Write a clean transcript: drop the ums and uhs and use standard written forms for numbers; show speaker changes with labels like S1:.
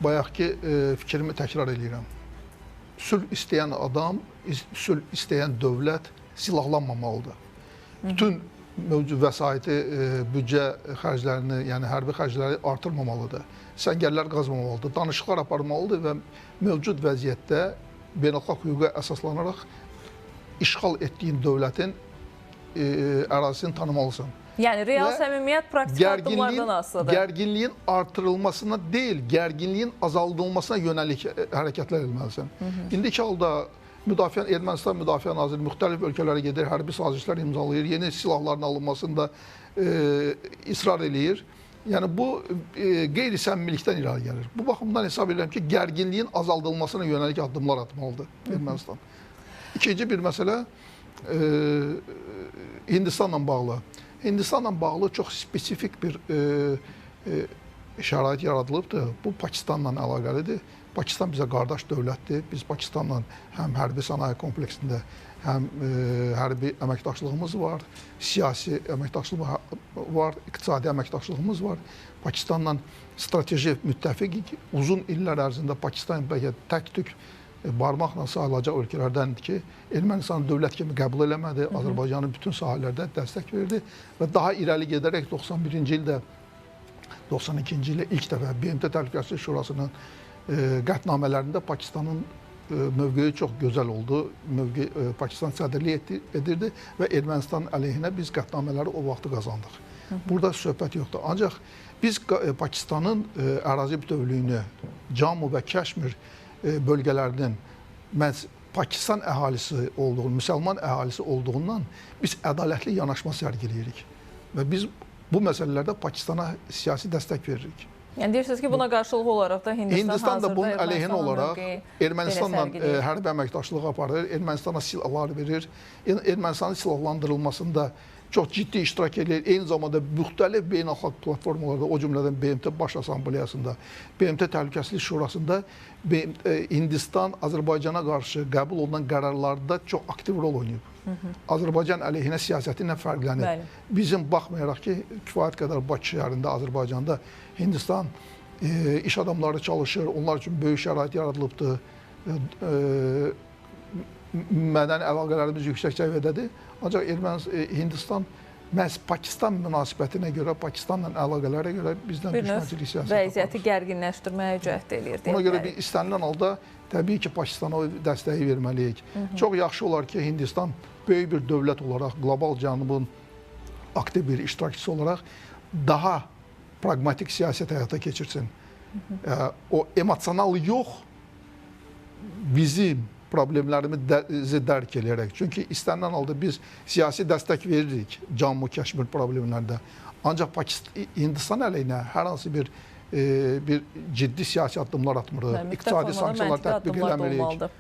S1: bayaqki fikrimi təkrar edirəm. Sülh istəyən adam, sülh istəyən dövlət silahlanmamalıdır. Bütün mövcud vəsaiti, büdcə xərclərini, yəni hərbi xərcləri artırmamalıdır. Səngərlər qazmamalıdır, danışıqlar aparmalıdır və mövcud vəziyyətdə beynəlxalq hüquqa əsaslanaraq işğal etdiyin dövlətin ərazisini tanımalısan.
S2: Yəni real səmimiyyət praktik addımlardan asılıdır.
S1: Gərginliyin artırılmasına deyil, gərginliyin azaldılmasına yönəlik hərəkətlər etməlisən. İndiki halda Ermənistan Müdafiə Naziri müxtəlif ölkələrə gedir, hərbi sazişlər imzalayır, yeni silahların alınmasında israr eləyir. Yəni bu qeyri-səmimilikdən irəli gəlir. Bu baxımdan hesab edirəm ki, gərginliyin azaldılmasına yönəlik addımlar atmalıdır Ermənistan. İkinci bir məsələ Hindistanla bağlı. Hindistanla bağlı çox spesifik bir şərait yaradılıbdır. Bu Pakistanla əlaqəlidir. Pakistan bizə qardaş dövlətdir. Biz Pakistanla həm hərbi sənaye kompleksində, həm hərbi əməkdaşlığımız var, siyasi əməkdaşlığımız var, iqtisadi əməkdaşlığımız var. Pakistanla strateji müttəfiqik. Uzun illər ərzində Pakistan bəlkə tək-tük barmaqla sayılacaq ölkələrdəndir ki, Ermənistanı dövlət kimi qəbul eləmədi, Azərbaycanın bütün sahələrdə dəstək verdi və daha irəli gedərək 91-ci ildə, 92-ci ildə ilk dəfə BMT Təhlükəsizlik Şurasının qətnamələrində Pakistanın mövqeyi çox gözəl oldu. Pakistan sədrlik edirdi və Ermənistan əleyhinə biz qətnamələri o vaxtı qazandıq. Burada söhbət yoxdur. Ancaq biz Pakistanın ərazi bütövlüyünü, Cammu və Kəşmir bölgələrinin məhz Pakistan əhalisi olduğunu, müsəlman əhalisi olduğundan biz ədalətli yanaşma sərgiləyirik. Və biz bu məsələlərdə Pakistana siyasi dəstək veririk.
S2: Yəni deyirsiniz ki, buna qarşılıq olaraq da
S1: Hindistan da bunun əleyhinə olaraq Ermənistanla hərbi əməkdaşlıq aparır, Ermənistana silahlar verir, Ermənistanın silahlandırılmasında çox ciddi iştirak edir. Eyni zamanda müxtəlif beynəlxalq platformalarda, o cümlədən BMT Baş Assambleyasında, BMT Təhlükəsizlik Şurasında Hindistan Azərbaycana qarşı qəbul olunan qərarlarda çox aktiv rol oynayıb. Azərbaycan əleyhinə siyasəti ilə fərqlənir. Bizim baxmayaraq ki, kifayət qədər Bakı şəhərində, Azərbaycanda Hindistan iş adamları çalışır, onlar üçün böyük şərait yaradılıbdır. Mədəni əlaqələrimiz yüksək səviyyədədir. Ancaq Hindistan məhz Pakistan münasibətinə görə, Pakistanla əlaqələrə görə bizdən düşmənçilik siyasəti aparır.
S2: Vəziyyəti gərginləşdirməyə cəhd edir.
S1: Ona görə bir istənilən halda təbii ki, Pakistana dəstəyi verməliyik. Çox yaxşı olar ki, Hindistan böyük bir dövlət olaraq, qlobal cənubun aktiv bir iştirakçısı olaraq daha pragmatik siyasət həyata keçirsin. O emosional yox, bizim problemlərimizi dərk edərək. Çünki istənilən halda biz siyasi dəstək veririk Cammu, Kəşmir problemlərdə. Ancaq Hindistan əleyhinə hər hansı bir ciddi siyasi addımlar atmırıq, iqtisadi sanksiyalar tətbiq eləmirik.